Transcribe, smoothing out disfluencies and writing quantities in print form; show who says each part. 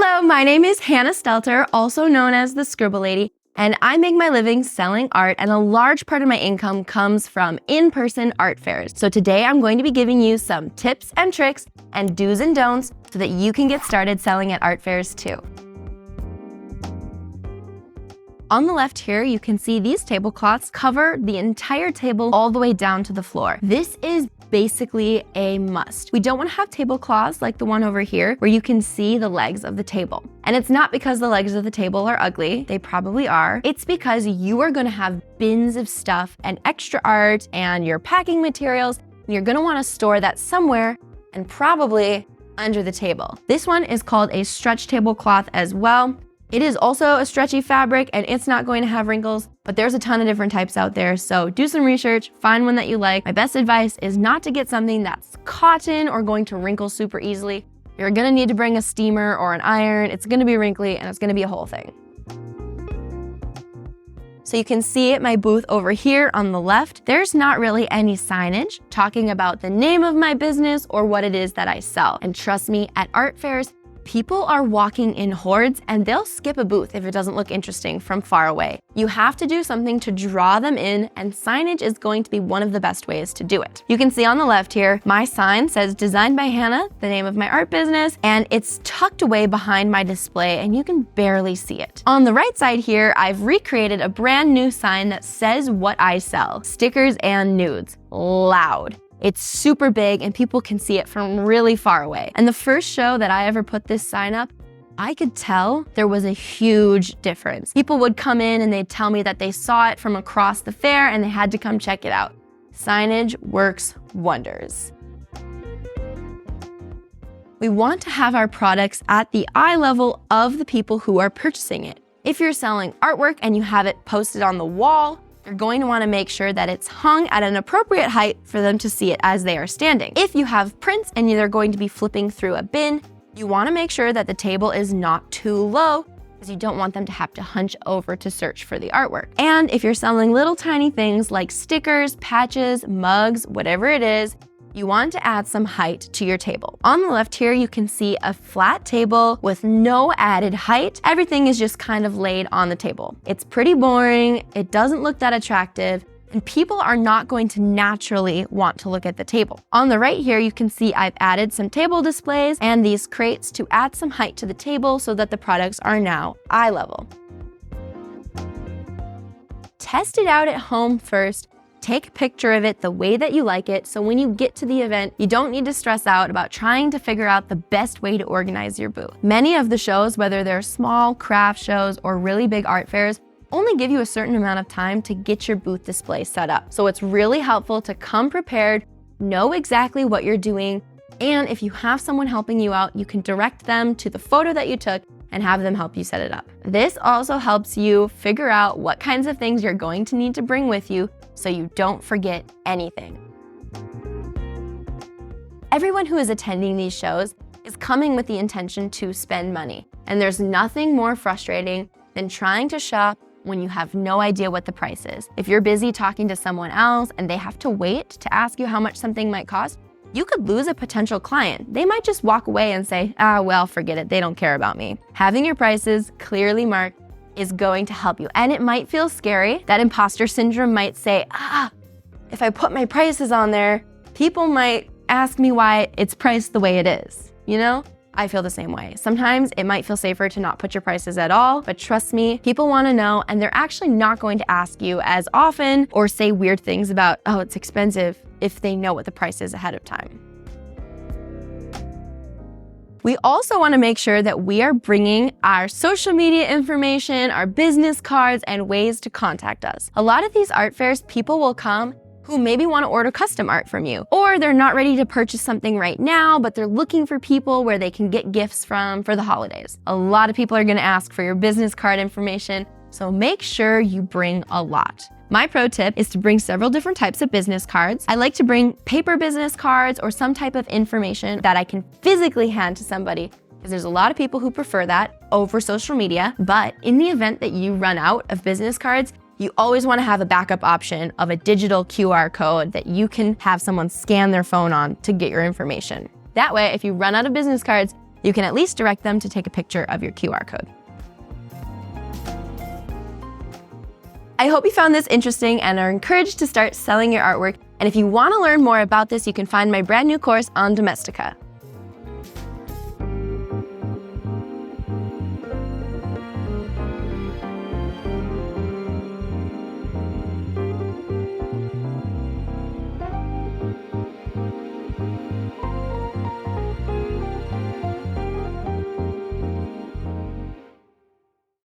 Speaker 1: Hello, my name is Hannah Stelter, also known as the Scribble Lady, and I make my living selling art, and a large part of my income comes from in-person art fairs. So today I'm going to be giving you some tips and tricks and do's and don'ts so that you can get started selling at art fairs too. On the left here, you can see these tablecloths cover the entire table all the way down to the floor. This is basically a must. We don't want to have tablecloths like the one over here where you can see the legs of the table. And it's not because the legs of the table are ugly, they probably are. It's because you are going to have bins of stuff and extra art and your packing materials, and you're going to want to store that somewhere and probably under the table. This one is called a stretch tablecloth as well. It is also a stretchy fabric and it's not going to have wrinkles, but there's a ton of different types out there. So do some research, find one that you like. My best advice is not to get something that's cotton or going to wrinkle super easily. You're gonna need to bring a steamer or an iron. It's gonna be wrinkly and it's gonna be a whole thing. So you can see at my booth over here on the left, there's not really any signage talking about the name of my business or what it is that I sell. And trust me, at art fairs, people are walking in hordes and they'll skip a booth if it doesn't look interesting from far away. You have to do something to draw them in, and signage is going to be one of the best ways to do it. You can see on the left here, my sign says designed by Hannah, the name of my art business, and it's tucked away behind my display and you can barely see it. On the right side here, I've recreated a brand new sign that says what I sell: stickers and nudes. Loud. It's super big and people can see it from really far away. And the first show that I ever put this sign up, I could tell there was a huge difference. People would come in and they'd tell me that they saw it from across the fair and they had to come check it out. Signage works wonders. We want to have our products at the eye level of the people who are purchasing it. If you're selling artwork and you have it posted on the wall, you're going to want to make sure that it's hung at an appropriate height for them to see it as they are standing. If you have prints and they're going to be flipping through a bin, you want to make sure that the table is not too low because you don't want them to have to hunch over to search for the artwork. And if you're selling little tiny things like stickers, patches, mugs, whatever it is, you want to add some height to your table. On the left here, you can see a flat table with no added height. Everything is just kind of laid on the table. It's pretty boring, it doesn't look that attractive, and people are not going to naturally want to look at the table. On the right here, you can see I've added some table displays and these crates to add some height to the table so that the products are now eye level. Test it out at home first. Take a picture of it the way that you like it, so when you get to the event, you don't need to stress out about trying to figure out the best way to organize your booth. Many of the shows, whether they're small craft shows or really big art fairs, only give you a certain amount of time to get your booth display set up. So it's really helpful to come prepared, know exactly what you're doing, and if you have someone helping you out, you can direct them to the photo that you took and have them help you set it up. This also helps you figure out what kinds of things you're going to need to bring with you so you don't forget anything. Everyone who is attending these shows is coming with the intention to spend money, and there's nothing more frustrating than trying to shop when you have no idea what the price is. If you're busy talking to someone else and they have to wait to ask you how much something might cost, you could lose a potential client. They might just walk away and say, well, forget it, they don't care about me. Having your prices clearly marked is going to help you. And it might feel scary. That imposter syndrome might say, if I put my prices on there, people might ask me why it's priced the way it is. You know, I feel the same way. Sometimes it might feel safer to not put your prices at all, but trust me, people want to know, and they're actually not going to ask you as often or say weird things about, oh, it's expensive, if they know what the price is ahead of time. We also want to make sure that we are bringing our social media information, our business cards, and ways to contact us. A lot of these art fairs, people will come who maybe want to order custom art from you, or they're not ready to purchase something right now, but they're looking for people where they can get gifts from for the holidays. A lot of people are going to ask for your business card information, so make sure you bring a lot. My pro tip is to bring several different types of business cards. I like to bring paper business cards or some type of information that I can physically hand to somebody, because there's a lot of people who prefer that over social media. But in the event that you run out of business cards, you always want to have a backup option of a digital QR code that you can have someone scan their phone on to get your information. That way, if you run out of business cards, you can at least direct them to take a picture of your QR code. I hope you found this interesting and are encouraged to start selling your artwork. And if you want to learn more about this, you can find my brand new course on Domestika.